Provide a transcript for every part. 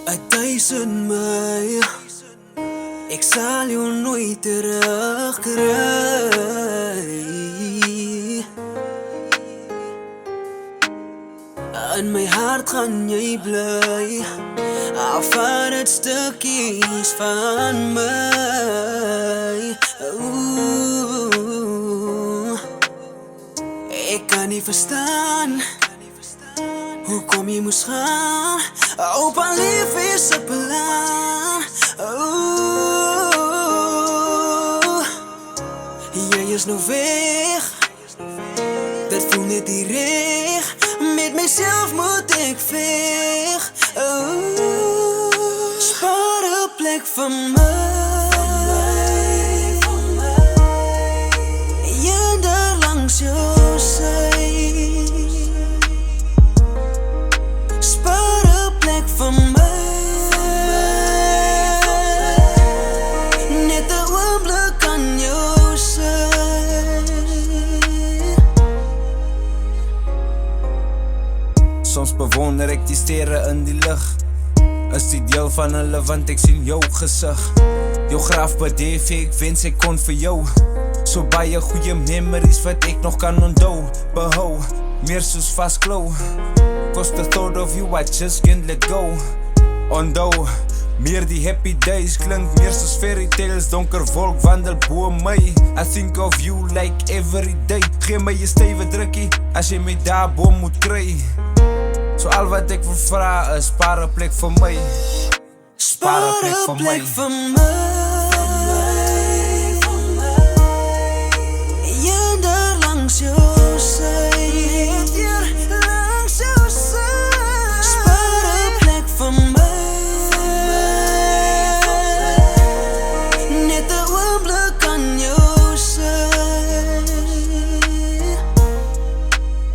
1000 my. Ek sal jou nooit terugkry. In my hart gaan jy bly, al van het stukkies van my. Ek kan nie verstaan hoekom jy moes gaan, op aan lief is 'n plan. Jy is nou weg, dit voel net nie reg, met myself moet ek veg. Spaar 'n plek vir my, eendag langs jou sy. Spaar 'n plek vir my, net 'n oomblik aan jou sy. Soms bewonder ek die sterre in die lug, is die deel van hulle want ek sien jou gesig. Jou graf bedef ek wens ek kon vir jou, so baie goeie memories wat ek nog kan onthou. Behou, meer soos vastklou, cause the thought of you I just can't let go. Onthou, meer die happy days klink meer soos fairy tales. Donker wolk wandel bo my, I think of you like every day. Gee my 'n stywe drukkie as jy my daar bo moet kry. So al wat ek wil vra is, spaar 'n plek vir my. Spaar 'n plek vir my, eendag langs jou sy. Spaar 'n plek vir my, net 'n oomblik aan jou sy.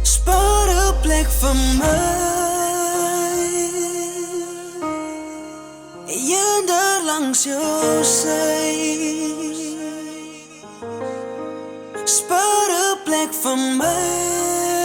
Spaar 'n plek vir my, eendag langs jou sy. Spaar 'n plek vir my.